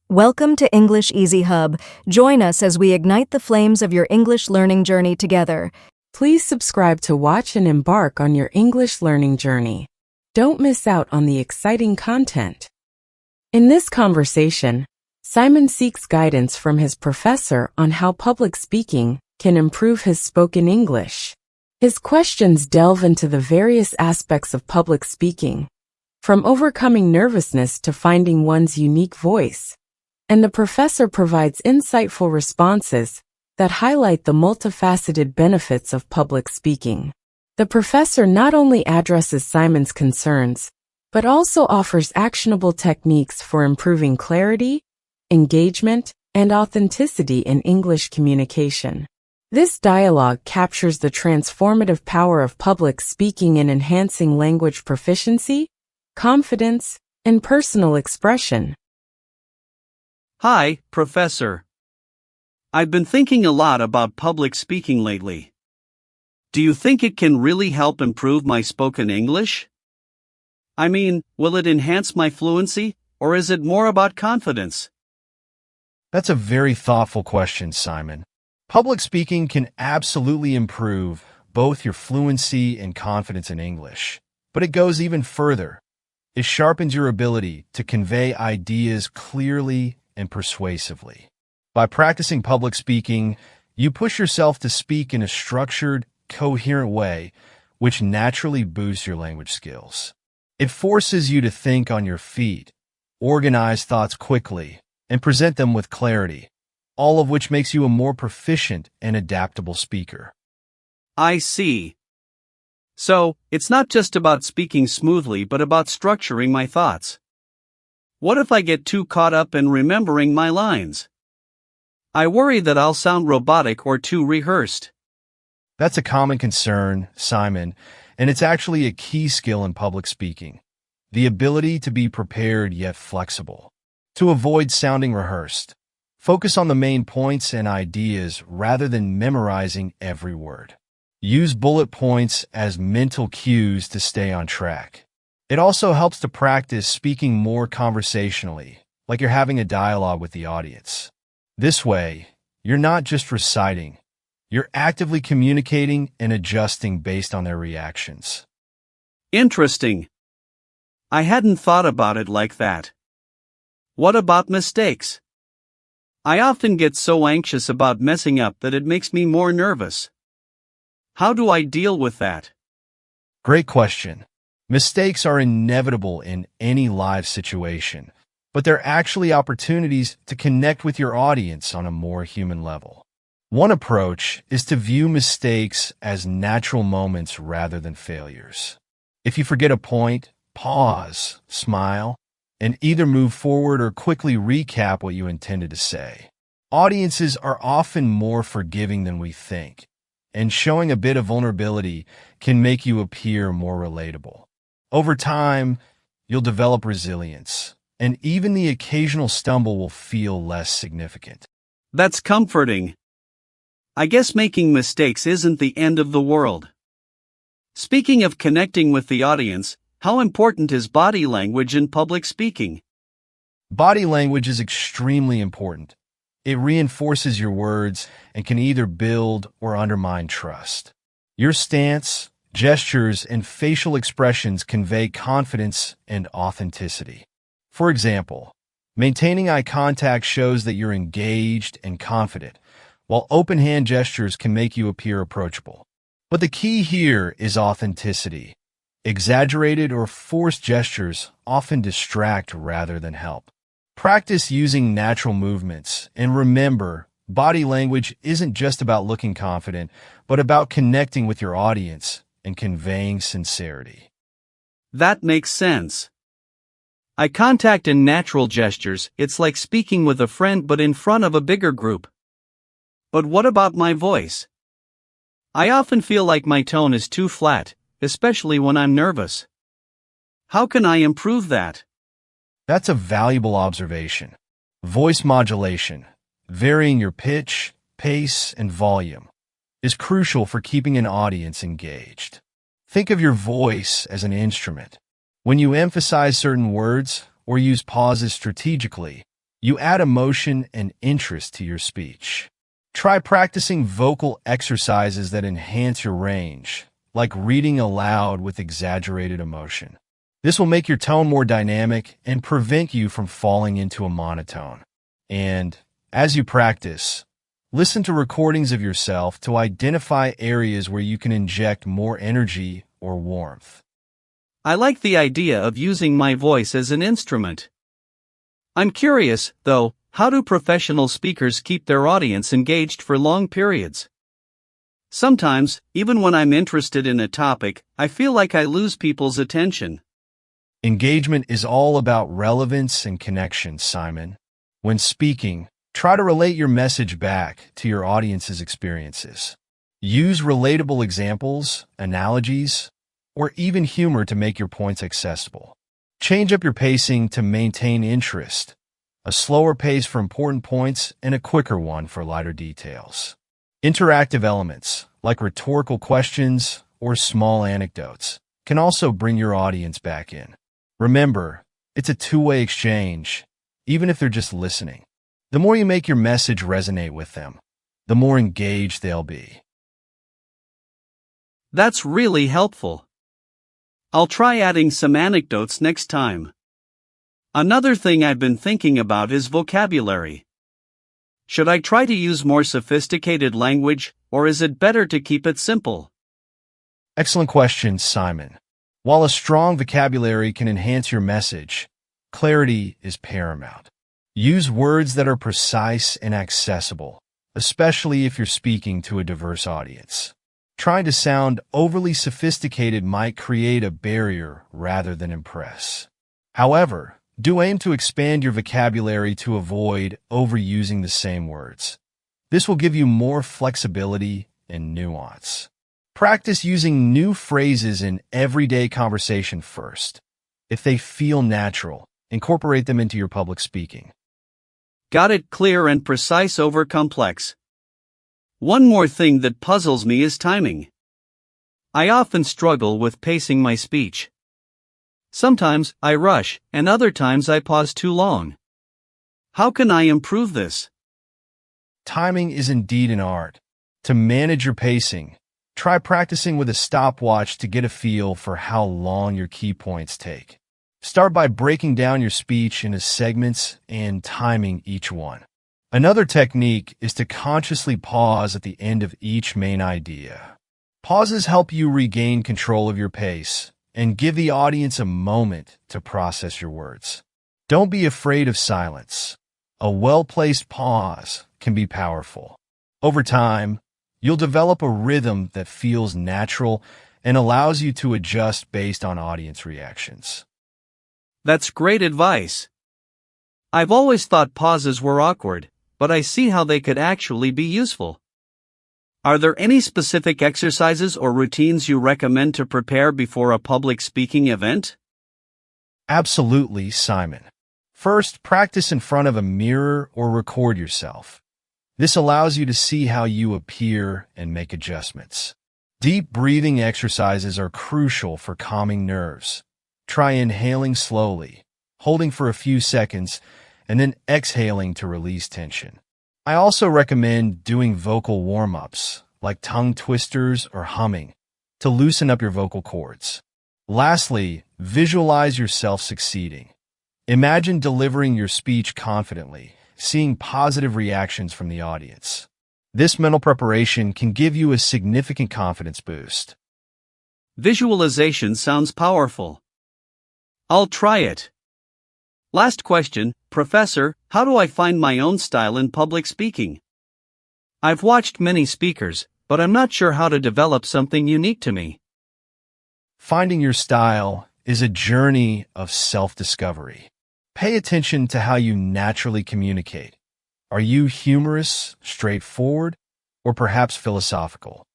Welcome to English Easy Hub. Join us as we ignite the flames of your English learning journey together. Please subscribe to watch and embark on your English learning journey. Don't miss out on the exciting content. In this conversation, Simon seeks guidance from his professor on how public speaking can improve his spoken English. His questions delve into the various aspects of public speaking, from overcoming nervousness to finding one's unique voice. And the professor provides insightful responses that highlight the multifaceted benefits of public speaking. The professor not only addresses Simon's concerns, but also offers actionable techniques for improving clarity, engagement, and authenticity in English communication. This dialogue captures the transformative power of public speaking in enhancing language proficiency, confidence, and personal expression. Hi, Professor. I've been thinking a lot about public speaking lately. Do you think it can really help improve my spoken English? I mean, will it enhance my fluency, or is it more about confidence? That's a very thoughtful question, Simon. Public speaking can absolutely improve both your fluency and confidence in English, but it goes even further. It sharpens your ability to convey ideas clearly and persuasively. By practicing public speaking, you push yourself to speak in a structured, coherent way, which naturally boosts your language skills. It forces you to think on your feet, organize thoughts quickly, and present them with clarity, all of which makes you a more proficient and adaptable speaker. I see. So, it's not just about speaking smoothly but about structuring my thoughts. What if I get too caught up in remembering my lines? I worry that I'll sound robotic or too rehearsed. That's a common concern, Simon, and it's actually a key skill in public speaking. The ability to be prepared yet flexible. To avoid sounding rehearsed, focus on the main points and ideas rather than memorizing every word. Use bullet points as mental cues to stay on track. It also helps to practice speaking more conversationally, like you're having a dialogue with the audience. This way, you're not just reciting, you're actively communicating and adjusting based on their reactions. Interesting. I hadn't thought about it like that. What about mistakes? I often get so anxious about messing up that it makes me more nervous. How do I deal with that? Great question. Mistakes are inevitable in any live situation, but they're actually opportunities to connect with your audience on a more human level. One approach is to view mistakes as natural moments rather than failures. If you forget a point, pause, smile, and either move forward or quickly recap what you intended to say. Audiences are often more forgiving than we think, and showing a bit of vulnerability can make you appear more relatable. Over time, you'll develop resilience, and even the occasional stumble will feel less significant. That's comforting. I guess making mistakes isn't the end of the world. Speaking of connecting with the audience, how important is body language in public speaking? Body language is extremely important. It reinforces your words and can either build or undermine trust. Your stance, gestures, and facial expressions convey confidence and authenticity. For example, maintaining eye contact shows that you're engaged and confident, while open hand gestures can make you appear approachable. But the key here is authenticity. Exaggerated or forced gestures often distract rather than help. Practice using natural movements, and remember, body language isn't just about looking confident, but about connecting with your audience and conveying sincerity. That makes sense. Eye contact and natural gestures, it's like speaking with a friend but in front of a bigger group. But what about my voice? I often feel like my tone is too flat, especially when I'm nervous. How can I improve that? That's a valuable observation. Voice modulation, varying your pitch, pace, and volume, is crucial for keeping an audience engaged. Think of your voice as an instrument. When you emphasize certain words or use pauses strategically, You add emotion and interest to your speech. Try practicing vocal exercises that enhance your range, like reading aloud with exaggerated emotion. This will make your tone more dynamic and prevent you from falling into a monotone. And as you practice, listen to recordings of yourself to identify areas where you can inject more energy or warmth. I like the idea of using my voice as an instrument. I'm curious, though, how do professional speakers keep their audience engaged for long periods? Sometimes, even when I'm interested in a topic, I feel like I lose people's attention. Engagement is all about relevance and connection, Simon. When speaking, try to relate your message back to your audience's experiences. Use relatable examples, analogies, or even humor to make your points accessible. Change up your pacing to maintain interest, a slower pace for important points and a quicker one for lighter details. Interactive elements, like rhetorical questions or small anecdotes, can also bring your audience back in. Remember, it's a two-way exchange, even if they're just listening. The more you make your message resonate with them, the more engaged they'll be. That's really helpful. I'll try adding some anecdotes next time. Another thing I've been thinking about is vocabulary. Should I try to use more sophisticated language, or is it better to keep it simple? Excellent question, Simon. While a strong vocabulary can enhance your message, clarity is paramount. Use words that are precise and accessible, especially if you're speaking to a diverse audience. Trying to sound overly sophisticated might create a barrier rather than impress. However, do aim to expand your vocabulary to avoid overusing the same words. This will give you more flexibility and nuance. Practice using new phrases in everyday conversation first. If they feel natural, incorporate them into your public speaking. Got it. Clear and precise over complex. One more thing that puzzles me is timing. I often struggle with pacing my speech. Sometimes I rush, and other times I pause too long. How can I improve this? Timing is indeed an art. To manage your pacing, try practicing with a stopwatch to get a feel for how long your key points take. Start by breaking down your speech into segments and timing each one. Another technique is to consciously pause at the end of each main idea. Pauses help you regain control of your pace and give the audience a moment to process your words. Don't be afraid of silence. A well-placed pause can be powerful. Over time, you'll develop a rhythm that feels natural and allows you to adjust based on audience reactions. That's great advice. I've always thought pauses were awkward, but I see how they could actually be useful. Are there any specific exercises or routines you recommend to prepare before a public speaking event? Absolutely, Simon. First, practice in front of a mirror or record yourself. This allows you to see how you appear and make adjustments. Deep breathing exercises are crucial for calming nerves. Try inhaling slowly, holding for a few seconds, and then exhaling to release tension. I also recommend doing vocal warm-ups, like tongue twisters or humming, to loosen up your vocal cords. Lastly, visualize yourself succeeding. Imagine delivering your speech confidently, seeing positive reactions from the audience. This mental preparation can give you a significant confidence boost. Visualization sounds powerful. I'll try it. Last question, Professor, how do I find my own style in public speaking? I've watched many speakers, but I'm not sure how to develop something unique to me. Finding your style is a journey of self-discovery. Pay attention to how you naturally communicate. Are you humorous, straightforward, or perhaps philosophical?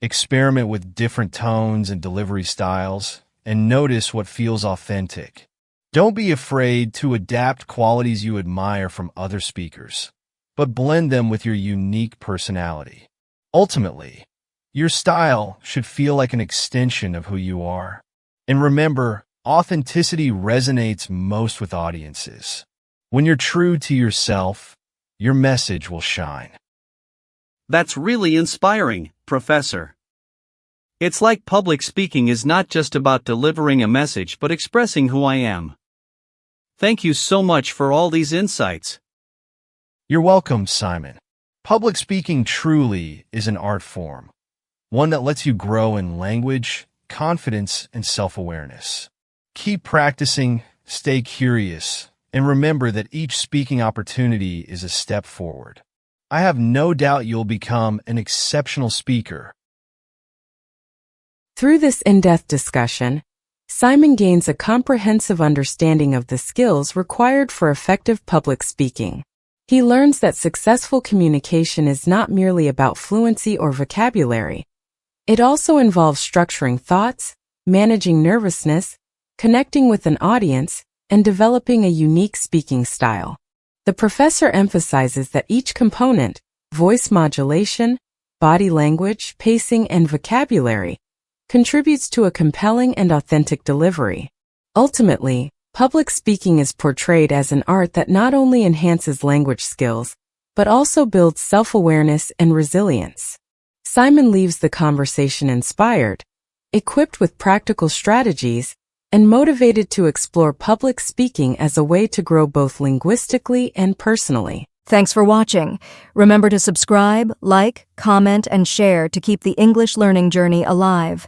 Experiment with different tones and delivery styles, and notice what feels authentic. Don't be afraid to adapt qualities you admire from other speakers, but blend them with your unique personality. Ultimately, your style should feel like an extension of who you are. And remember, authenticity resonates most with audiences. When you're true to yourself, your message will shine. That's really inspiring, Professor. It's like public speaking is not just about delivering a message but expressing who I am. Thank you so much for all these insights. You're welcome, Simon. Public speaking truly is an art form, one that lets you grow in language, confidence, and self-awareness. Keep practicing, stay curious, and remember that each speaking opportunity is a step forward. I have no doubt you'll become an exceptional speaker. Through this in-depth discussion, Simon gains a comprehensive understanding of the skills required for effective public speaking. He learns that successful communication is not merely about fluency or vocabulary. It also involves structuring thoughts, managing nervousness, connecting with an audience, and developing a unique speaking style. The professor emphasizes that each component, voice modulation, body language, pacing, and vocabulary, contributes to a compelling and authentic delivery. Ultimately, public speaking is portrayed as an art that not only enhances language skills, but also builds self-awareness and resilience. Simon leaves the conversation inspired, equipped with practical strategies, and motivated to explore public speaking as a way to grow both linguistically and personally. Thanks for watching. Remember to subscribe, like, comment, and share to keep the English learning journey alive.